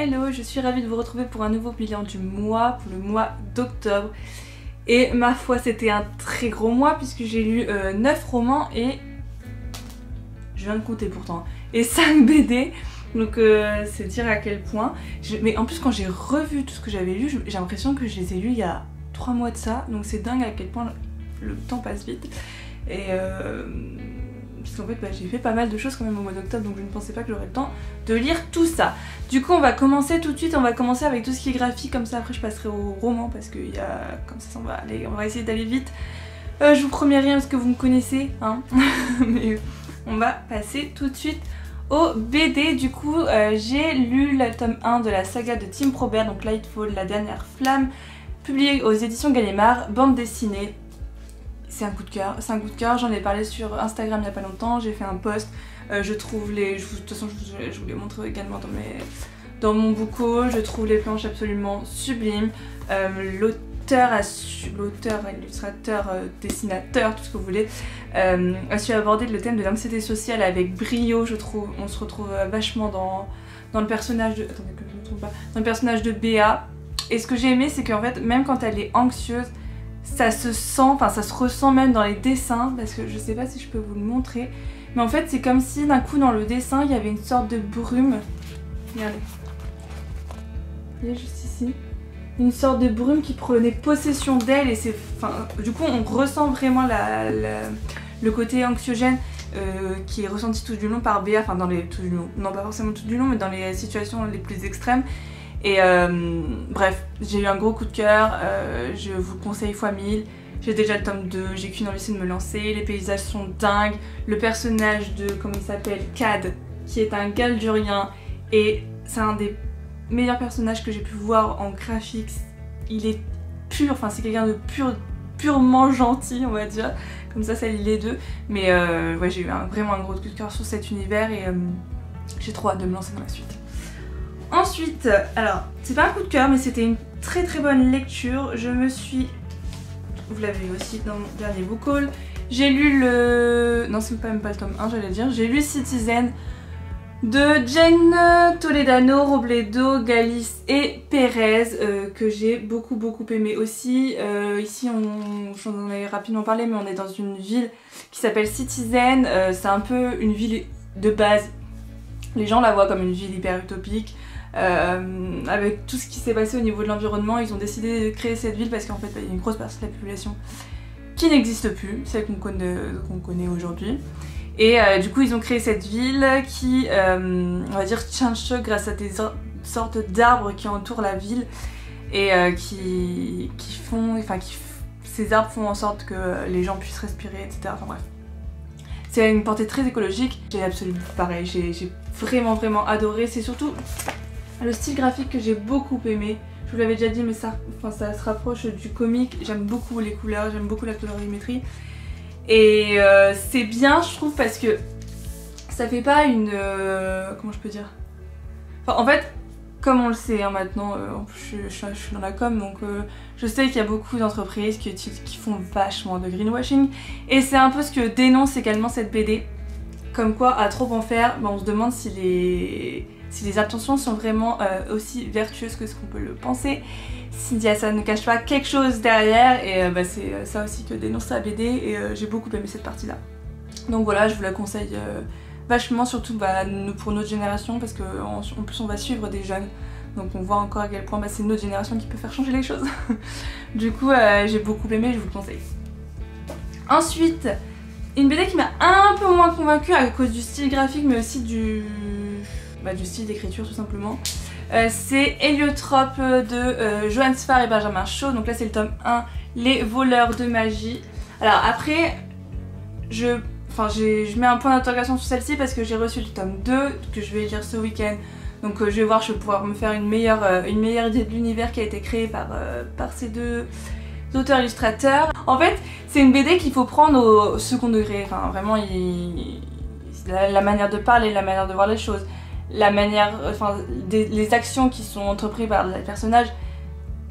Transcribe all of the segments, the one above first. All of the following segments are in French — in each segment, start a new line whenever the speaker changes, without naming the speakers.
Hello, je suis ravie de vous retrouver pour un nouveau bilan du mois, pour le mois d'octobre. Et ma foi, c'était un très gros mois puisque j'ai lu 9 romans et... je viens de compter pourtant. Et 5 BD. Donc c'est dire à quel point. Mais en plus quand j'ai revu tout ce que j'avais lu, j'ai l'impression que je les ai lus il y a 3 mois de ça. Donc c'est dingue à quel point le temps passe vite. Et parce qu'en fait j'ai fait pas mal de choses quand même au mois d'octobre, donc je ne pensais pas que j'aurais le temps de lire tout ça. Du coup on va commencer tout de suite, on va commencer avec tout ce qui est graphique, comme ça après je passerai au roman parce que y a... comme ça on va essayer d'aller vite. Je vous promets rien parce que vous me connaissez, hein. Mais on va passer tout de suite au BD. Du coup j'ai lu le tome 1 de la saga de Tim Probert, donc Lightfall, la dernière flamme, publié aux éditions Gallimard, bande dessinée. C'est un coup de cœur, j'en ai parlé sur Instagram il n'y a pas longtemps, j'ai fait un post, je trouve les... de toute façon je vous les montre également dans mon book haul, je trouve les planches absolument sublimes, l'auteur, illustrateur, dessinateur, tout ce que vous voulez, a su aborder le thème de l'anxiété sociale avec brio, je trouve. On se retrouve vachement dans le personnage de... attendez que je ne me trompe pas, dans le personnage de Béa, et ce que j'ai aimé c'est qu'en fait même quand elle est anxieuse, ça se sent, enfin ça se ressent même dans les dessins, parce que je sais pas si je peux vous le montrer, mais en fait c'est comme si d'un coup dans le dessin il y avait une sorte de brume, regardez, il est juste ici, une sorte de brume qui prenait possession d'elle, et c'est, enfin du coup on ressent vraiment le côté anxiogène qui est ressenti tout du long par Béa, enfin dans les, tout du long, non pas forcément tout du long, mais dans les situations les plus extrêmes. Et bref, j'ai eu un gros coup de cœur, je vous le conseille fois 1000. J'ai déjà le tome 2, j'ai qu'une envie, c'est de me lancer, les paysages sont dingues. Le personnage de, comment il s'appelle, Cad, qui est un Galdurien, et c'est un des meilleurs personnages que j'ai pu voir en graphique. Il est pur, enfin c'est quelqu'un de purement gentil, on va dire, comme ça lie les deux. Mais ouais, j'ai eu vraiment un gros coup de cœur sur cet univers, et j'ai trop hâte de me lancer dans la suite. Ensuite, alors c'est pas un coup de cœur mais c'était une très bonne lecture. Je me suis... vous l'avez vu aussi dans mon dernier book haul. J'ai lu le... non c'est même pas le tome 1 j'allais dire. J'ai lu Citizen de Jen Toledano, Robledo, Galis et Perez, que j'ai beaucoup aimé aussi. Ici j'en ai rapidement parlé, mais on est dans une ville qui s'appelle Citizen. C'est un peu une ville de base. Les gens la voient comme une ville hyper utopique. Avec tout ce qui s'est passé au niveau de l'environnement, ils ont décidé de créer cette ville parce qu'en fait il y a une grosse partie de la population qui n'existe plus, celle qu'on connaît aujourd'hui. Et du coup ils ont créé cette ville qui, on va dire, tient chaud grâce à des sortes d'arbres qui entourent la ville et ces arbres font en sorte que les gens puissent respirer, etc. Enfin bref. C'est une portée très écologique, j'ai absolument pareil, j'ai vraiment adoré, c'est surtout le style graphique que j'ai beaucoup aimé. Je vous l'avais déjà dit, mais ça se rapproche du comic. J'aime beaucoup les couleurs, j'aime beaucoup la colorimétrie. Et c'est bien, je trouve, parce que ça fait pas une... comment je peux dire, enfin, en fait, comme on le sait hein, maintenant, en plus je suis dans la com, donc je sais qu'il y a beaucoup d'entreprises qui font vachement de greenwashing. Et c'est un peu ce que dénonce également cette BD. Comme quoi, à trop en faire, on se demande si les intentions sont vraiment aussi vertueuses que ce qu'on peut le penser. Si ça ne cache pas quelque chose derrière, et c'est ça aussi que dénonce la BD, et j'ai beaucoup aimé cette partie-là. Donc voilà, je vous la conseille vachement, surtout pour notre génération, parce qu'en plus on va suivre des jeunes. Donc on voit encore à quel point c'est notre génération qui peut faire changer les choses. Du coup, j'ai beaucoup aimé, je vous le conseille. Ensuite, une BD qui m'a un peu moins convaincue à cause du style graphique, mais aussi du style d'écriture tout simplement. C'est Héliotrope de Johan Sfar et Benjamin Shaw. Donc là c'est le tome 1, Les voleurs de magie. Alors après, je mets un point d'interrogation sur celle-ci parce que j'ai reçu le tome 2 que je vais lire ce week-end. Donc je vais voir, je vais pouvoir me faire une meilleure idée de l'univers qui a été créé par ces deux auteurs illustrateurs. En fait, c'est une BD qu'il faut prendre au second degré. Enfin vraiment, la manière de parler, la manière de voir les choses, la manière, les actions qui sont entreprises par les personnages,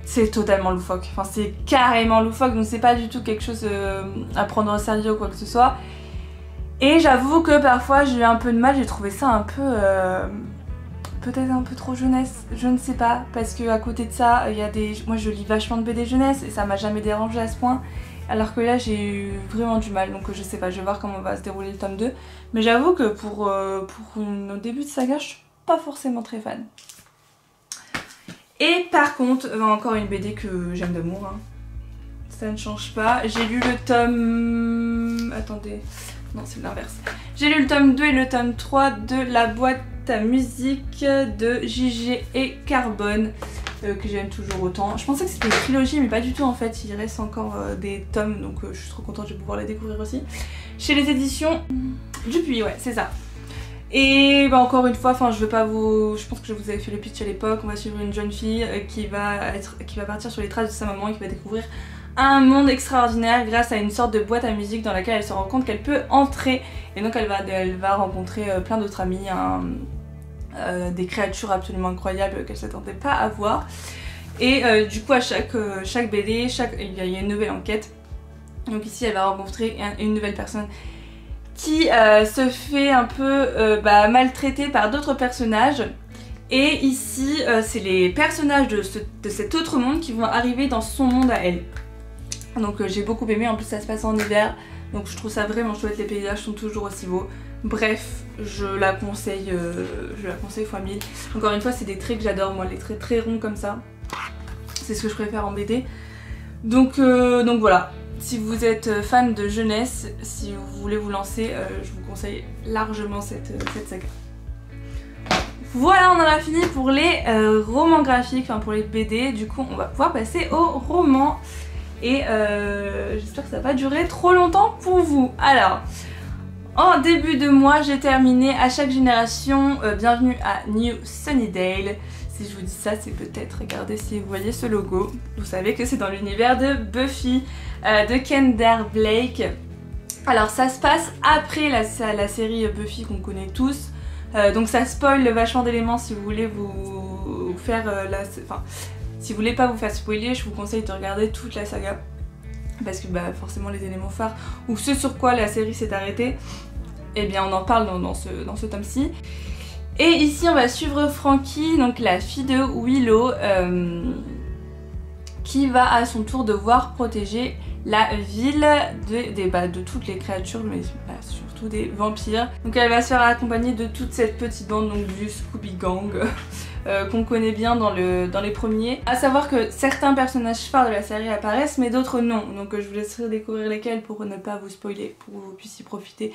c'est totalement loufoque. Enfin, c'est carrément loufoque, donc c'est pas du tout quelque chose à prendre au sérieux ou quoi que ce soit. Et j'avoue que parfois j'ai eu un peu de mal, j'ai trouvé ça un peu peut-être un peu trop jeunesse, je ne sais pas, parce que à côté de ça, il y a moi je lis vachement de BD jeunesse et ça m'a jamais dérangé à ce point, alors que là j'ai eu vraiment du mal, donc je sais pas, je vais voir comment va se dérouler le tome 2, mais j'avoue que pour un début de saga, je suis pas forcément très fan. Et par contre, encore une BD que j'aime d'amour, hein. Ça ne change pas, j'ai lu le tome... attendez, non c'est l'inverse. J'ai lu le tome 2 et le tome 3 de La boîte à musique de JG et Carbone, que j'aime toujours autant. Je pensais que c'était une trilogie mais pas du tout en fait, il reste encore des tomes, donc je suis trop contente de pouvoir les découvrir aussi. Chez les éditions Dupuis, ouais c'est ça. Et bah encore une fois, enfin je pense que je vous avais fait le pitch à l'époque, on va suivre une jeune fille qui va partir sur les traces de sa maman et qui va découvrir un monde extraordinaire grâce à une sorte de boîte à musique dans laquelle elle se rend compte qu'elle peut entrer, et donc elle va rencontrer plein d'autres amis, des créatures absolument incroyables qu'elle s'attendait pas à voir, et du coup à chaque BD, il y a une nouvelle enquête, donc ici elle va rencontrer une nouvelle personne qui se fait un peu maltraiter par d'autres personnages. Et ici, c'est les personnages de cet autre monde qui vont arriver dans son monde à elle. Donc j'ai beaucoup aimé, en plus ça se passe en hiver, donc je trouve ça vraiment chouette, les paysages sont toujours aussi beaux. Bref, je la conseille fois 1000. Encore une fois, c'est des traits que j'adore, moi, les traits très ronds comme ça. C'est ce que je préfère en BD. Donc voilà, si vous êtes fan de jeunesse, si vous voulez vous lancer, je vous conseille largement cette saga. Voilà, on en a fini pour les romans graphiques, enfin pour les BD. Du coup, on va pouvoir passer aux romans. Et j'espère que ça va pas durer trop longtemps pour vous. Alors, en début de mois, j'ai terminé À chaque génération, bienvenue à New Sunnydale. Si je vous dis ça, c'est peut-être, regardez si vous voyez ce logo. Vous savez que c'est dans l'univers de Buffy, de Kendall Blake. Alors ça se passe après la série Buffy qu'on connaît tous. Donc ça spoil vachement d'éléments si vous voulez vous faire si vous voulez pas vous faire spoiler, je vous conseille de regarder toute la saga. Parce que forcément les éléments phares, ou ce sur quoi la série s'est arrêtée, eh bien on en parle dans ce tome-ci. Et ici on va suivre Frankie, donc la fille de Willow, qui va à son tour devoir protéger la ville de toutes les créatures, mais surtout des vampires. Donc elle va se faire accompagner de toute cette petite bande, donc du Scooby Gang, qu'on connaît bien dans les premiers. A savoir que certains personnages phares de la série apparaissent, mais d'autres non. Donc je vous laisserai découvrir lesquels pour ne pas vous spoiler, pour que vous puissiez profiter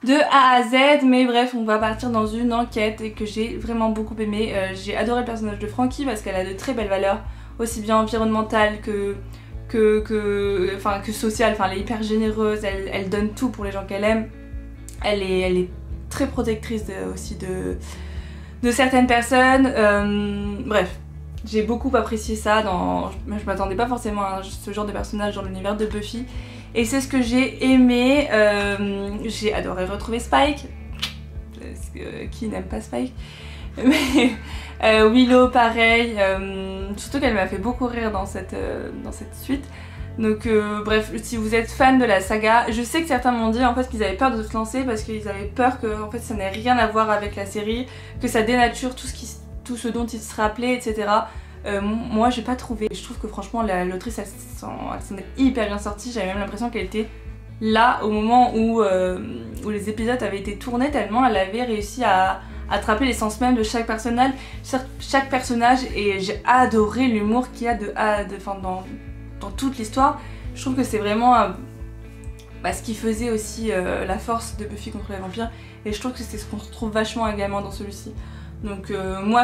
de A à Z. Mais bref, on va partir dans une enquête et que j'ai vraiment beaucoup aimé. J'ai adoré le personnage de Frankie parce qu'elle a de très belles valeurs, aussi bien environnementales que sociale. Enfin, elle est hyper généreuse, elle donne tout pour les gens qu'elle aime. Elle est très protectrice aussi de certaines personnes. Bref, j'ai beaucoup apprécié ça. Je m'attendais pas forcément à ce genre de personnage dans l'univers de Buffy. Et c'est ce que j'ai aimé. J'ai adoré retrouver Spike. Parce que, qui n'aime pas Spike? Mais Willow pareil, surtout qu'elle m'a fait beaucoup rire dans cette suite. Donc bref, si vous êtes fan de la saga, je sais que certains m'ont dit en fait qu'ils avaient peur de se lancer parce qu'ils avaient peur que en fait ça n'ait rien à voir avec la série, que ça dénature tout ce dont ils se rappelaient, etc. Moi j'ai pas trouvé. Je trouve que franchement l'autrice elle s'en est hyper bien sortie. J'avais même l'impression qu'elle était là au moment où les épisodes avaient été tournés, tellement elle avait réussi à attraper l'essence même de chaque personnage, et j'ai adoré l'humour qu'il y a dans toute l'histoire. Je trouve que c'est vraiment ce qui faisait aussi la force de Buffy contre les vampires, et je trouve que c'est ce qu'on retrouve vachement également dans celui-ci. Donc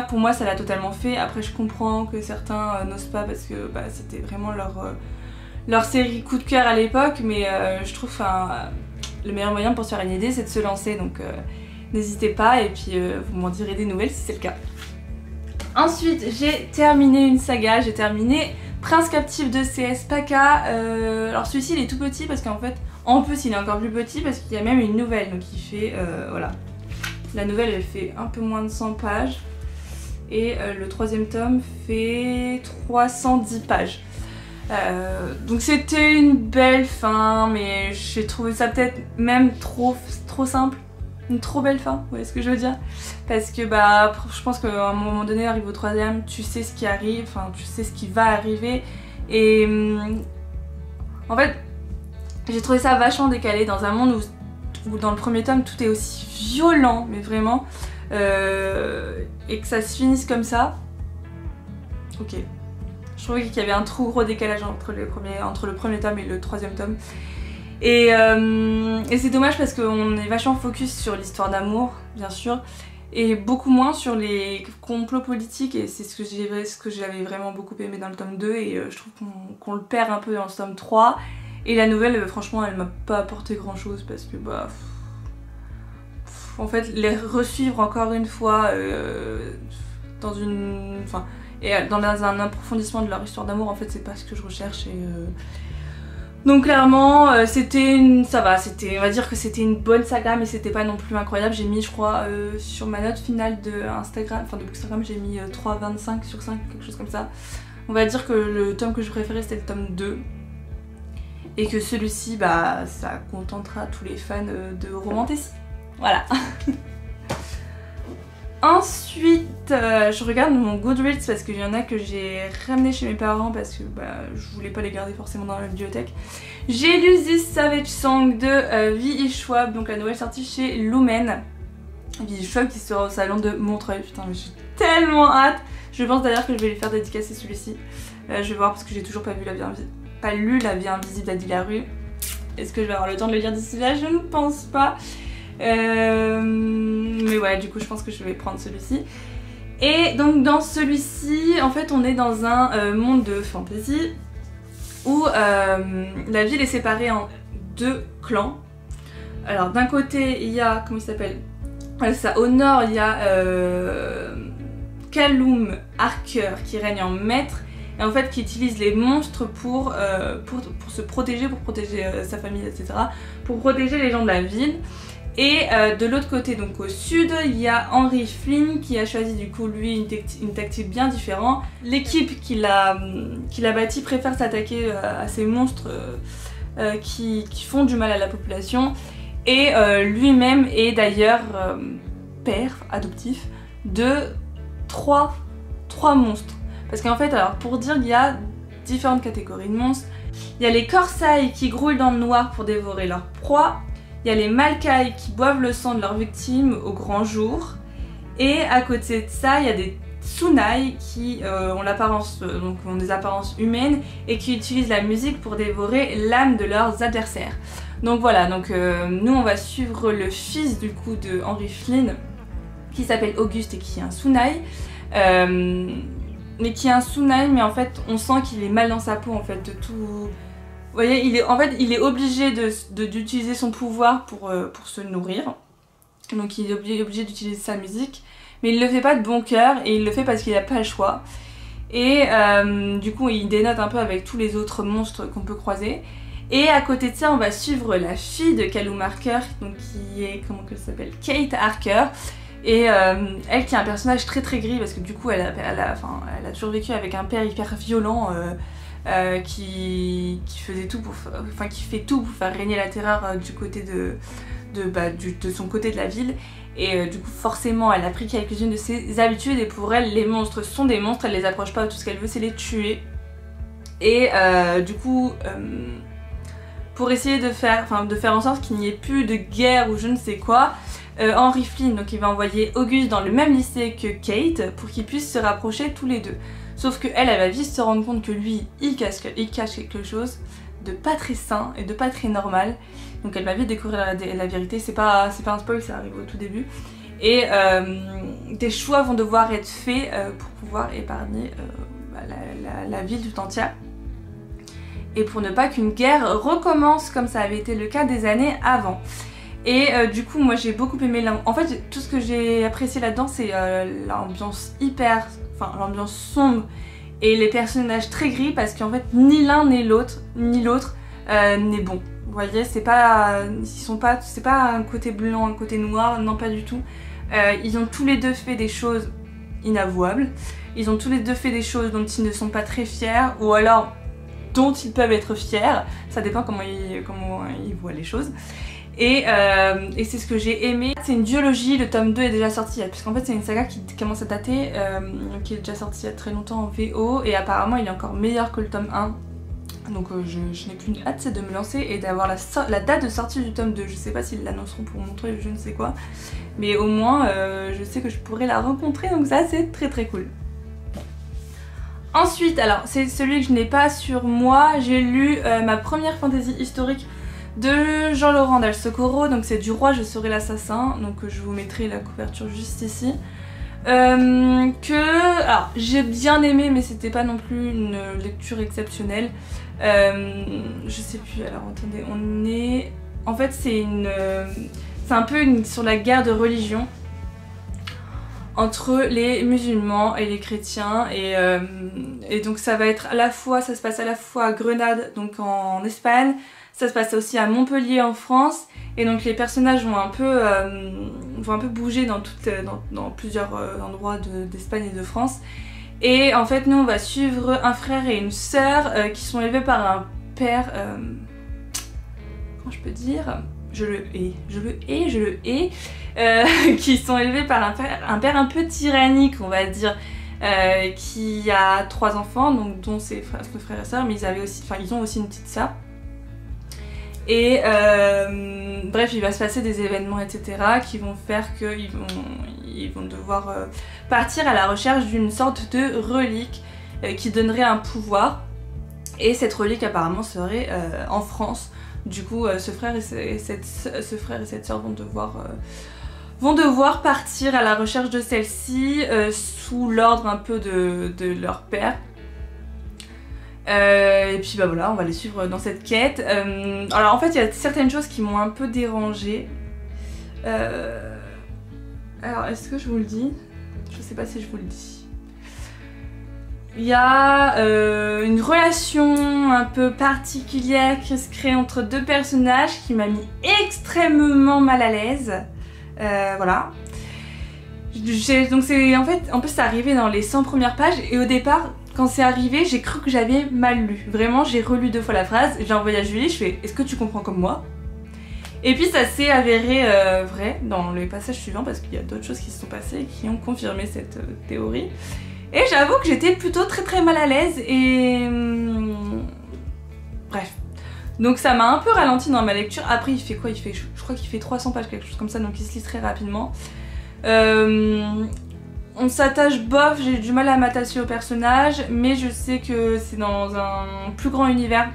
pour moi ça l'a totalement fait. Après je comprends que certains n'osent pas parce que c'était vraiment leur série coup de cœur à l'époque, mais je trouve le meilleur moyen pour se faire une idée c'est de se lancer, donc n'hésitez pas, et puis vous m'en direz des nouvelles si c'est le cas. Ensuite j'ai terminé une saga, j'ai terminé Prince captif de C.S. Paca. Alors celui-ci il est tout petit parce qu'en fait, en plus il est encore plus petit parce qu'il y a même une nouvelle, donc il fait, voilà. La nouvelle elle fait un peu moins de 100 pages et le troisième tome fait 310 pages. Donc c'était une belle fin, mais j'ai trouvé ça peut-être même trop simple. une trop belle fin, vous voyez ce que je veux dire? Parce que bah je pense qu'à un moment donné, arrive au troisième, tu sais ce qui arrive, enfin tu sais ce qui va arriver et en fait j'ai trouvé ça vachement décalé dans un monde où dans le premier tome tout est aussi violent, mais vraiment, et que ça se finisse comme ça. Ok. Je trouvais qu'il y avait un trop gros décalage entre le premier tome et le troisième tome. Et c'est dommage parce qu'on est vachement focus sur l'histoire d'amour, bien sûr, et beaucoup moins sur les complots politiques, et c'est ce que j'avais vraiment beaucoup aimé dans le tome 2, et je trouve qu'on le perd un peu dans ce tome 3. Et la nouvelle, franchement, elle m'a pas apporté grand chose parce que bah... en fait, les resuivre encore une fois dans une... Enfin, et dans un approfondissement de leur histoire d'amour, en fait, c'est pas ce que je recherche. Donc clairement, ça va, on va dire que c'était une bonne saga, mais c'était pas non plus incroyable. J'ai mis, je crois, sur ma note finale de Instagram, enfin de Bookstagram, j'ai mis 3,25 sur 5, quelque chose comme ça. On va dire que le tome que je préférais, c'était le tome 2. Et que celui-ci, bah, ça contentera tous les fans de romantasy. Voilà. Ensuite, je regarde mon Goodreads parce qu'il y en a que j'ai ramené chez mes parents parce que bah, je voulais pas les garder forcément dans la bibliothèque. J'ai lu This Savage Song de V.E. Schwab, donc la nouvelle sortie chez Lumen. V.E. Schwab qui sera au salon de Montreuil. Putain, mais j'ai tellement hâte. Je pense d'ailleurs que je vais lui faire dédicacer celui-ci. Je vais voir parce que j'ai toujours pas lu La Vie Invisible d'Adi Larue. Est-ce que je vais avoir le temps de le lire d'ici là? Je ne pense pas. Mais ouais, du coup je pense que je vais prendre celui-ci. Et donc dans celui-ci, en fait on est dans un monde de fantasy où la ville est séparée en deux clans. Alors d'un côté il y a, comment il s'appelle, ça, au nord il y a Callum Harker qui règne en maître, et en fait qui utilise les monstres pour se protéger, pour protéger sa famille, etc. Pour protéger les gens de la ville. Et de l'autre côté, donc au sud, il y a Henry Flynn qui a choisi du coup lui une tactique bien différente. L'équipe qu'il a bâtie préfère s'attaquer à ces monstres qui font du mal à la population. Et lui-même est d'ailleurs père adoptif de trois monstres. Parce qu'en fait, alors pour dire, il y a différentes catégories de monstres. Il y a les Corsailles qui grouillent dans le noir pour dévorer leur proie. Il y a les Malkai qui boivent le sang de leurs victimes au grand jour. Et à côté de ça, il y a des Tsunai qui ont des apparences humaines et qui utilisent la musique pour dévorer l'âme de leurs adversaires. Donc voilà, donc nous on va suivre le fils du coup de Henry Flynn qui s'appelle Auguste et qui est un Tsunai. Mais qui est un Tsunai, mais en fait on sent qu'il est mal dans sa peau en fait de tout. Vous voyez, il est obligé d'utiliser son pouvoir pour se nourrir. Donc il est obligé d'utiliser sa musique. Mais il le fait pas de bon cœur et il le fait parce qu'il n'a pas le choix. Et du coup il dénote un peu avec tous les autres monstres qu'on peut croiser. Et à côté de ça on va suivre la fille de Callum Harker, donc qui est, comment qu'elle s'appelle, Kate Harker. Et elle qui est un personnage très très gris parce que du coup elle a toujours vécu avec un père hyper violent. Qui faisait tout qui fait tout pour faire régner la terreur du côté de son côté de la ville, et du coup forcément elle a pris quelques-unes de ses habitudes, et pour elle les monstres sont des monstres, elle les approche pas, tout ce qu'elle veut c'est les tuer. Et du coup pour essayer de faire en sorte qu'il n'y ait plus de guerre ou je ne sais quoi, Henry Flynn donc il va envoyer Auguste dans le même lycée que Kate pour qu'ils puissent se rapprocher tous les deux. Sauf que elle va vite se rendre compte que lui, il cache quelque chose de pas très sain et de pas très normal. Donc elle va vite découvrir la vérité, c'est pas un spoil, ça arrive au tout début. Et des choix vont devoir être faits pour pouvoir épargner la ville tout entière. Et pour ne pas qu'une guerre recommence comme ça avait été le cas des années avant. Et du coup moi j'ai beaucoup aimé, en fait tout ce que j'ai apprécié là-dedans c'est l'ambiance l'ambiance sombre et les personnages très gris, parce qu'en fait ni l'un ni l'autre n'est bon. Vous voyez, c'est pas un côté blanc, un côté noir, non pas du tout. Ils ont tous les deux fait des choses inavouables, ils ont tous les deux fait des choses dont ils ne sont pas très fiers, ou alors dont ils peuvent être fiers, ça dépend comment ils voient les choses. Et c'est ce que j'ai aimé. C'est une duologie, le tome 2 est déjà sorti, puisqu'en fait c'est une saga qui commence à dater, qui est déjà sortie il y a très longtemps en VO, et apparemment il est encore meilleur que le tome 1. Donc je n'ai qu'une hâte, c'est de me lancer et d'avoir la date de sortie du tome 2. Je sais pas s'ils l'annonceront pour montrer je ne sais quoi, mais au moins je sais que je pourrais la rencontrer, donc ça c'est très très cool. Ensuite, alors c'est celui que je n'ai pas sur moi, j'ai lu ma première fantasy historique de Jean-Laurent Del Socorro, donc c'est Du roi je serai l'assassin, donc je vous mettrai la couverture juste ici. Alors j'ai bien aimé, mais c'était pas non plus une lecture exceptionnelle. Je sais plus, alors attendez, on est... En fait c'est un peu sur la guerre de religion entre les musulmans et les chrétiens, et donc ça va être à la fois, ça se passe à la fois à Grenade, donc en Espagne, ça se passe aussi à Montpellier en France, et donc les personnages vont un peu bouger dans plusieurs endroits d'Espagne et de France. Et en fait nous on va suivre un frère et une sœur qui sont élevés par un père, comment je peux dire, je le hais, qui sont élevés par un père un peu tyrannique, on va dire, qui a 3 enfants, donc dont ses frères et sœurs, mais ils ont aussi une petite sœur. Et bref, il va se passer des événements, etc., qui vont faire qu'ils vont devoir partir à la recherche d'une sorte de relique qui donnerait un pouvoir. Et cette relique apparemment serait en France. Du coup, ce frère et cette sœur vont devoir partir à la recherche de celle-ci sous l'ordre un peu de leur père. Et puis bah voilà, on va les suivre dans cette quête. Alors en fait il y a certaines choses qui m'ont un peu dérangée. Alors est-ce que je vous le dis? Je sais pas si je vous le dis. Il y a une relation un peu particulière qui se crée entre 2 personnages qui m'a mis extrêmement mal à l'aise. Voilà. Donc c'est en plus c'est arrivé dans les 100 premières pages, et au départ quand c'est arrivé j'ai cru que j'avais mal lu. Vraiment j'ai relu 2 fois la phrase, j'ai envoyé à Julie, je fais est-ce que tu comprends comme moi? Et puis ça s'est avéré vrai dans les passages suivants, parce qu'il y a d'autres choses qui se sont passées et qui ont confirmé cette théorie. Et j'avoue que j'étais plutôt très mal à l'aise, et bref. Donc ça m'a un peu ralenti dans ma lecture. Après il fait quoi? Je crois qu'il fait 300 pages, quelque chose comme ça, donc il se lit très rapidement. On s'attache bof, j'ai du mal à m'attacher au personnage, mais je sais que c'est dans un plus grand univers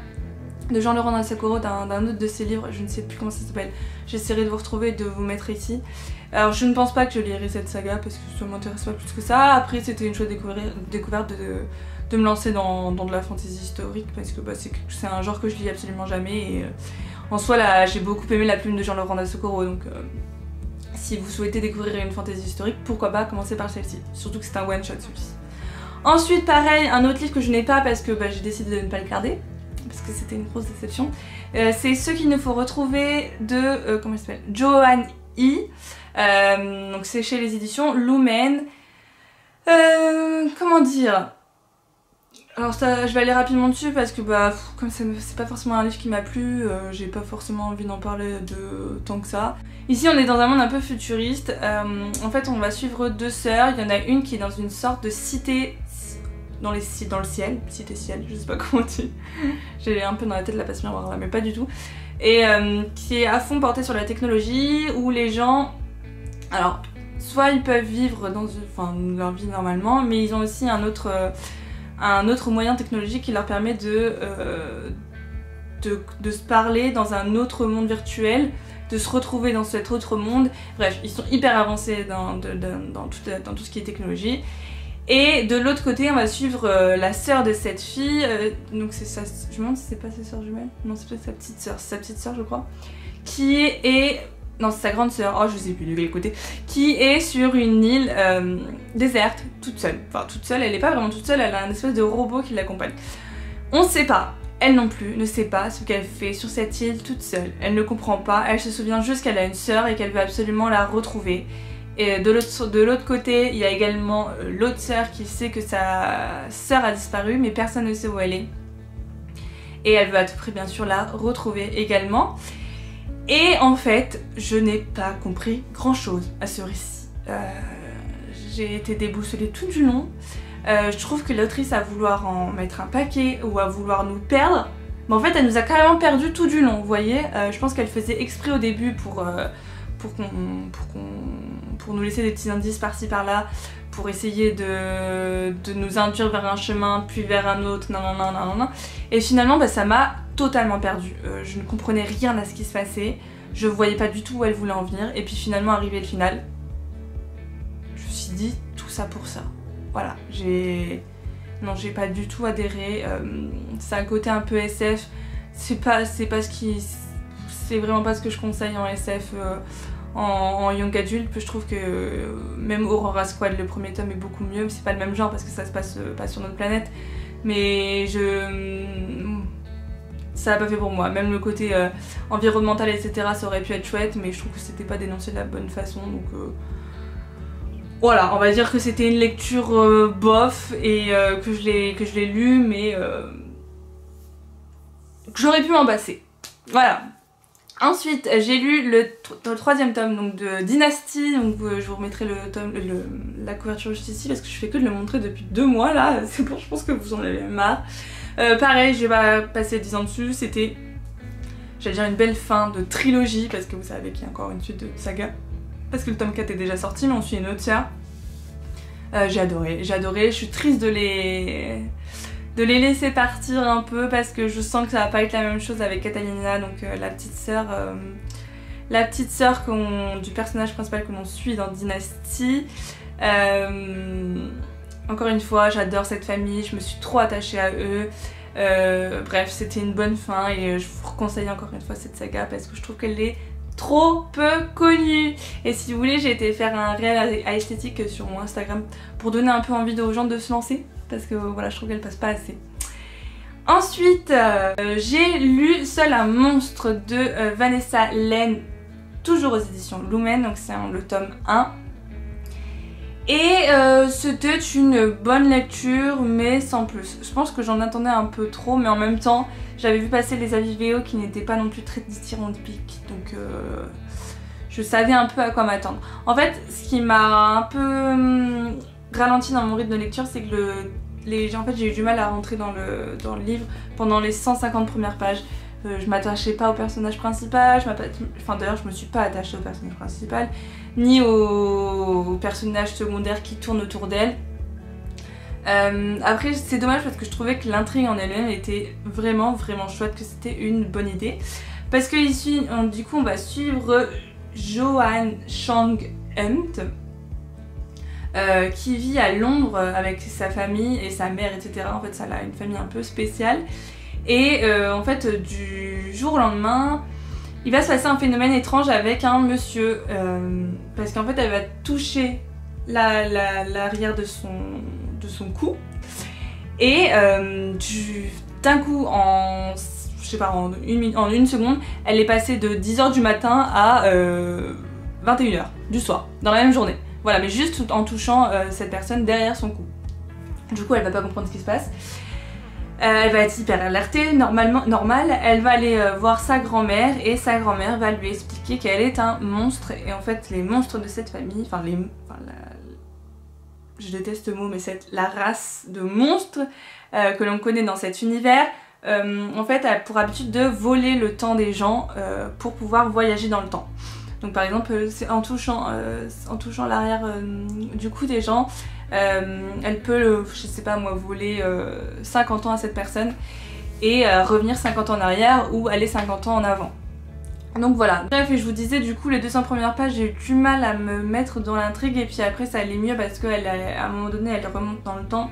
de Jean-Laurent Del Socorro, d'un autre de ses livres, je ne sais plus comment ça s'appelle. J'essaierai de vous retrouver et de vous mettre ici. Alors je ne pense pas que je lirai cette saga parce que ça m'intéresse pas plus que ça. Après c'était une chouette découverte de me lancer dans de la fantasy historique, parce que c'est un genre que je lis absolument jamais, et en soi là j'ai beaucoup aimé La plume de Jean-Laurent Del Socorro, donc si vous souhaitez découvrir une fantasy historique, pourquoi pas commencer par celle-ci, surtout que c'est un one shot celui-ci. Ensuite pareil, un autre livre que je n'ai pas parce que j'ai décidé de ne pas le garder, parce que c'était une grosse déception, c'est Ce qu'il nous faut retrouver de comment il s'appelle, Joanne E. Donc c'est chez les éditions Lumen. Comment dire, alors ça, je vais aller rapidement dessus parce que comme c'est pas forcément un livre qui m'a plu, j'ai pas forcément envie d'en parler tant que ça. Ici on est dans un monde un peu futuriste. En fait on va suivre 2 sœurs, il y en a une qui est dans une sorte de cité dans le ciel, cité-ciel, je sais pas comment dire. J'ai un peu dans la tête la passe miroir là, mais pas du tout. Et qui est à fond portée sur la technologie, où les gens, alors soit ils peuvent vivre leur vie normalement, mais ils ont aussi un autre moyen technologique qui leur permet de se parler dans un autre monde virtuel, de se retrouver dans cet autre monde. Bref, ils sont hyper avancés dans tout ce qui est technologie. Et de l'autre côté on va suivre la sœur de cette fille, donc c'est ça, je me demande si c'est pas sa sœur jumelle, non c'est peut-être sa petite sœur je crois, qui est, non c'est sa grande sœur, oh je sais plus de quel côté, qui est sur une île déserte, toute seule, elle est pas vraiment toute seule, elle a un espèce de robot qui l'accompagne. On sait pas, elle non plus ne sait pas ce qu'elle fait sur cette île toute seule, elle ne comprend pas, elle se souvient juste qu'elle a une sœur et qu'elle veut absolument la retrouver. Et de l'autre côté, il y a également l'autre sœur qui sait que sa sœur a disparu, mais personne ne sait où elle est. Et elle veut à tout prix bien sûr la retrouver également. Et en fait, je n'ai pas compris grand chose à ce récit. J'ai été déboussolée tout du long. Je trouve que l'autrice a vouloir en mettre un paquet ou à vouloir nous perdre. Mais en fait, elle nous a carrément perdu tout du long, vous voyez. Je pense qu'elle faisait exprès au début pour nous laisser des petits indices par-ci par-là, pour essayer de nous induire vers un chemin, puis vers un autre, non. Et finalement, bah, ça m'a totalement perdue. Je ne comprenais rien à ce qui se passait. Je voyais pas du tout où elle voulait en venir. Et puis finalement, arrivé le final, je me suis dit, tout ça pour ça. Voilà, non, j'ai pas du tout adhéré. C'est un côté un peu SF. C'est vraiment pas ce que je conseille en SF. En young adulte, je trouve que même Aurora Squad, le premier tome, est beaucoup mieux. C'est pas le même genre parce que ça se passe pas sur notre planète. Mais ça a pas fait pour moi. Même le côté environnemental, etc., ça aurait pu être chouette, mais je trouve que c'était pas dénoncé de la bonne façon. Donc voilà, on va dire que c'était une lecture bof et que je l'ai lu, mais que j'aurais pu m'en passer. Voilà. Ensuite, j'ai lu le troisième tome donc, de Dynasty, donc je vous remettrai la couverture juste ici parce que je fais que de le montrer depuis 2 mois là, c'est bon, je pense que vous en avez marre. Pareil, je vais pas passer 10 ans dessus, c'était, j'allais dire une belle fin de trilogie parce que vous savez qu'il y a encore une suite de saga. Parce que le tome 4 est déjà sorti, mais on suit une autre sœur. J'ai adoré, je suis triste de les laisser partir un peu parce que je sens que ça va pas être la même chose avec Catalina, donc la petite sœur du personnage principal que l'on suit dans Dynasty. Encore une fois, j'adore cette famille, je me suis trop attachée à eux. Bref, c'était une bonne fin et je vous conseille encore une fois cette saga parce que je trouve qu'elle est trop peu connue. Et si vous voulez, j'ai été faire un réel à esthétique sur mon Instagram pour donner un peu envie aux gens de se lancer parce que voilà, je trouve qu'elle passe pas assez. Ensuite, j'ai lu Seul un monstre de Vanessa Len, toujours aux éditions Lumen, donc c'est le tome 1. Et c'était une bonne lecture, mais sans plus. Je pense que j'en attendais un peu trop, mais en même temps, j'avais vu passer les avis VO qui n'étaient pas non plus très dithyrambiques, donc je savais un peu à quoi m'attendre. En fait, ce qui m'a un peu ralenti dans mon rythme de lecture, c'est que en fait, j'ai eu du mal à rentrer dans le livre pendant les 150 premières pages. Je m'attachais pas au personnage principal, d'ailleurs je me suis pas attachée au personnage principal, ni aux personnages secondaires qui tournent autour d'elle. Après c'est dommage parce que je trouvais que l'intrigue en elle-même était vraiment chouette, que c'était une bonne idée. Parce que ici, du coup on va suivre Joanne Chang-Hunt, qui vit à Londres avec sa famille et sa mère, etc. En fait, ça a une famille un peu spéciale. Et en fait, du jour au lendemain, il va se passer un phénomène étrange avec un monsieur. Parce qu'en fait, elle va toucher l'arrière de son cou. Et d'un coup, en une seconde, elle est passée de 10h du matin à 21h du soir, dans la même journée. Voilà, mais juste en touchant cette personne derrière son cou. Du coup, elle va pas comprendre ce qui se passe. Elle va être hyper alertée, normal. Elle va aller voir sa grand-mère et sa grand-mère va lui expliquer qu'elle est un monstre. Et en fait, les monstres de cette famille, je déteste ce mot, mais la race de monstres que l'on connaît dans cet univers, en fait, a pour habitude de voler le temps des gens pour pouvoir voyager dans le temps. Donc par exemple, en touchant l'arrière du cou des gens, elle peut, je sais pas moi, voler 50 ans à cette personne et revenir 50 ans en arrière ou aller 50 ans en avant. Donc voilà. Bref, et je vous disais, du coup, les 200 premières pages, j'ai eu du mal à me mettre dans l'intrigue et puis après ça allait mieux parce qu'à un moment donné, elle remonte dans le temps.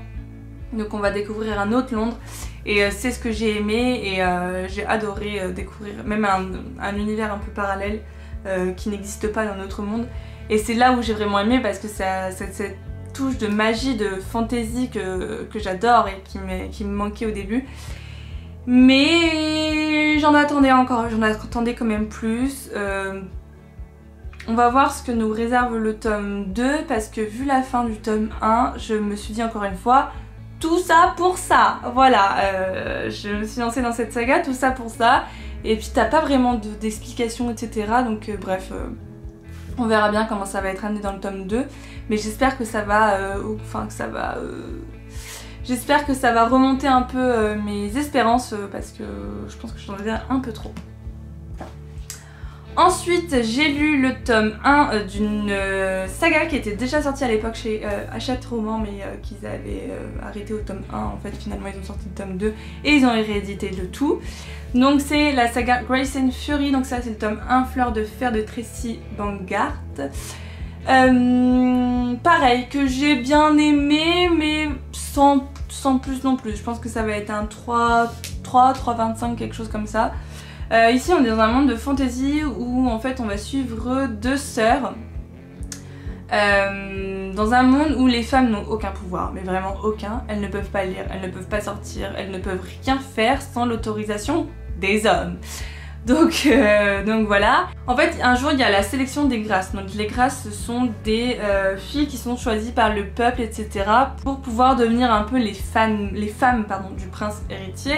Donc on va découvrir un autre Londres et c'est ce que j'ai aimé et j'ai adoré découvrir même un univers un peu parallèle qui n'existe pas dans notre monde. Et c'est là où j'ai vraiment aimé parce que cette touche de magie, de fantaisie que j'adore et qui me manquait au début. Mais j'en attendais quand même plus. On va voir ce que nous réserve le tome 2 parce que vu la fin du tome 1, je me suis dit encore une fois, tout ça pour ça. Voilà, je me suis lancée dans cette saga, tout ça pour ça. et puis t'as pas vraiment d'explication, etc. Donc bref, on verra bien comment ça va être amené dans le tome 2, mais j'espère que ça va, j'espère que ça va remonter un peu mes espérances, parce que je pense que j'en avais un peu trop. Ensuite, j'ai lu le tome 1 d'une saga qui était déjà sortie à l'époque chez Hachette Roman, mais qu'ils avaient arrêté au tome 1. En fait, finalement, ils ont sorti le tome 2 et ils ont réédité le tout. Donc, c'est la saga Grace and Fury. Donc, ça, c'est le tome 1, Fleur de fer de Tracy Bangart. Pareil, que j'ai bien aimé, mais sans plus non plus. Je pense que ça va être un 3,25, quelque chose comme ça. Ici on est dans un monde de fantasy où en fait on va suivre deux sœurs dans un monde où les femmes n'ont aucun pouvoir, mais vraiment aucun. Elles ne peuvent pas lire, elles ne peuvent pas sortir, elles ne peuvent rien faire sans l'autorisation des hommes. Donc voilà. En fait un jour il y a la sélection des grâces. Donc les grâces ce sont des filles qui sont choisies par le peuple, etc. pour pouvoir devenir un peu les femmes du prince héritier.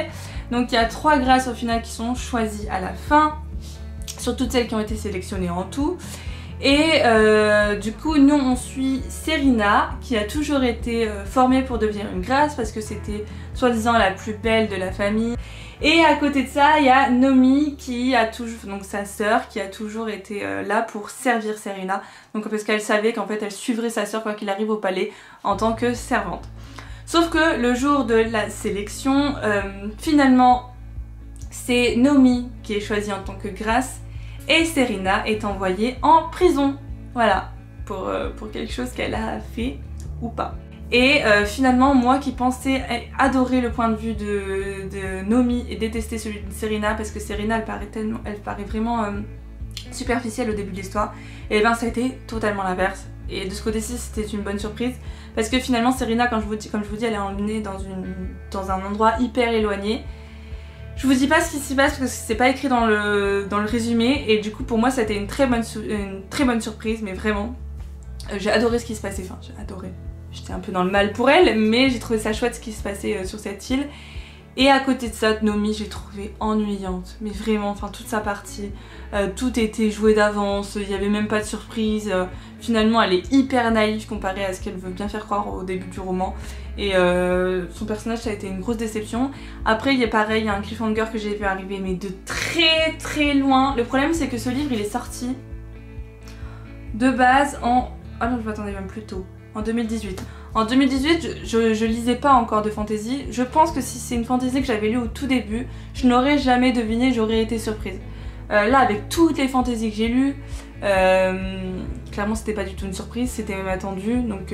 Donc il y a 3 grâces au final qui sont choisies à la fin, sur toutes celles qui ont été sélectionnées en tout. Et du coup nous on suit Serena qui a toujours été formée pour devenir une grâce parce que c'était soi-disant la plus belle de la famille. Et à côté de ça il y a Nomi qui a toujours, donc sa sœur, qui a toujours été là pour servir Serena. Donc parce qu'elle savait qu'en fait elle suivrait sa sœur quoi qu'il arrive au palais en tant que servante. Sauf que le jour de la sélection, finalement, c'est Nomi qui est choisie en tant que grâce et Serena est envoyée en prison. Voilà, pour quelque chose qu'elle a fait ou pas. Et finalement, moi qui pensais adorer le point de vue de Nomi et détester celui de Serena, parce que Serena elle paraît vraiment superficielle au début de l'histoire, et bien ça a été totalement l'inverse. Et de ce côté-ci c'était une bonne surprise parce que finalement Serena, comme je vous dis, elle est emmenée dans un endroit hyper éloigné. Je vous dis pas ce qui s'y passe parce que c'est pas écrit dans le résumé, et du coup pour moi ça a été une très bonne surprise, mais vraiment j'ai adoré ce qui se passait, enfin j'ai adoré, j'étais un peu dans le mal pour elle, mais j'ai trouvé ça chouette ce qui se passait sur cette île. Et à côté de ça, Nomi, j'ai trouvé ennuyante, mais vraiment, enfin toute sa partie, tout était joué d'avance, il n'y avait même pas de surprise. Finalement, elle est hyper naïve comparée à ce qu'elle veut bien faire croire au début du roman. Et son personnage, ça a été une grosse déception. Après, il y a pareil, il y a un cliffhanger que j'ai vu arriver, mais de très très loin. Le problème, c'est que ce livre, il est sorti de base en... Ah non, je m'attendais même plus tôt, en 2018. En 2018, je lisais pas encore de fantasy. Je pense que si c'est une fantasy que j'avais lue au tout début, je n'aurais jamais deviné, j'aurais été surprise. Là, avec toutes les fantaisies que j'ai lues, clairement c'était pas du tout une surprise, c'était même attendu, donc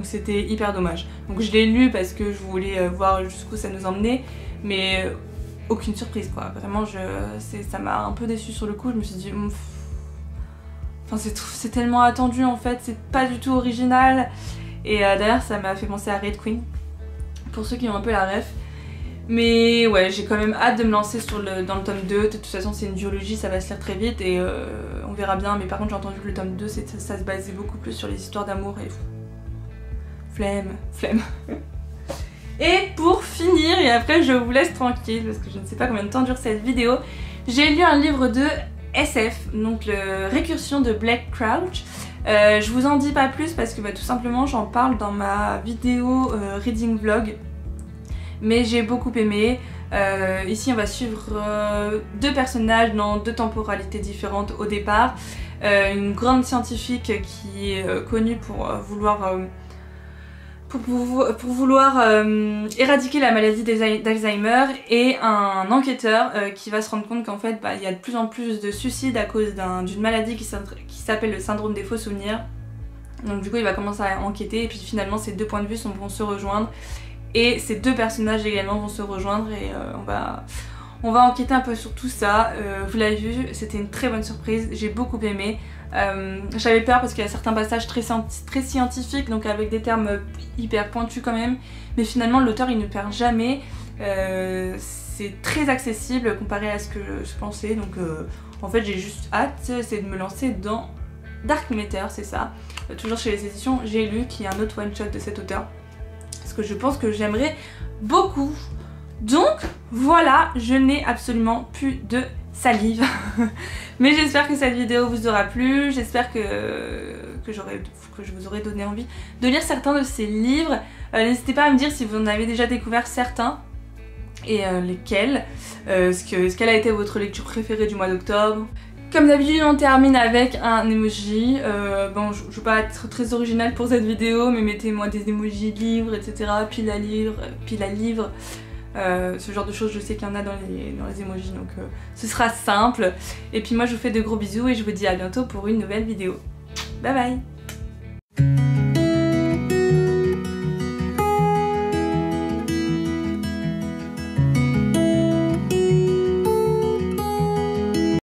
c'était hyper dommage. Donc je l'ai lu parce que je voulais voir jusqu'où ça nous emmenait, mais aucune surprise quoi. Vraiment, ça m'a un peu déçue sur le coup, je me suis dit... Enfin, c'est tellement attendu en fait, c'est pas du tout original. Et d'ailleurs ça m'a fait penser à Red Queen, pour ceux qui ont un peu la ref. Mais ouais, j'ai quand même hâte de me lancer dans le tome 2. De toute façon c'est une duologie, ça va se lire très vite et on verra bien. Mais par contre j'ai entendu que le tome 2 ça se basait beaucoup plus sur les histoires d'amour et... Flemme. Et pour finir, et après je vous laisse tranquille parce que je ne sais pas combien de temps dure cette vidéo, j'ai lu un livre de SF, donc le Récursion de Blake Crouch. Je vous en dis pas plus parce que tout simplement j'en parle dans ma vidéo reading vlog, mais j'ai beaucoup aimé. Ici on va suivre 2 personnages dans 2 temporalités différentes au départ. Une grande scientifique qui est connue pour vouloir éradiquer la maladie d'Alzheimer, et un enquêteur qui va se rendre compte qu'en fait il y a de plus en plus de suicides à cause d'une maladie qui s'appelle le syndrome des faux souvenirs. Donc du coup il va commencer à enquêter et puis finalement ces 2 points de vue vont se rejoindre et ces 2 personnages également vont se rejoindre et on va enquêter un peu sur tout ça. Vous l'avez vu, c'était une très bonne surprise, j'ai beaucoup aimé. J'avais peur parce qu'il y a certains passages très scientifiques, donc avec des termes hyper pointus quand même, mais finalement l'auteur il ne perd jamais. C'est très accessible comparé à ce que je pensais, donc en fait j'ai juste hâte, c'est de me lancer dans Dark Matter, c'est ça, toujours chez les éditions J'ai lu, qui est un autre one shot de cet auteur, parce que je pense que j'aimerais beaucoup Donc voilà, je n'ai absolument plus de salive. Mais j'espère que cette vidéo vous aura plu, j'espère que je vous aurai donné envie de lire certains de ces livres. N'hésitez pas à me dire si vous en avez déjà découvert certains et lesquels, quelle a été votre lecture préférée du mois d'octobre. Comme d'habitude on termine avec un emoji. Bon, je ne vais pas être très originale pour cette vidéo, mais mettez-moi des emojis livres, etc. Pile à livre. Ce genre de choses, je sais qu'il y en a dans les emojis, donc ce sera simple. Et puis moi je vous fais de gros bisous et je vous dis à bientôt pour une nouvelle vidéo. Bye bye.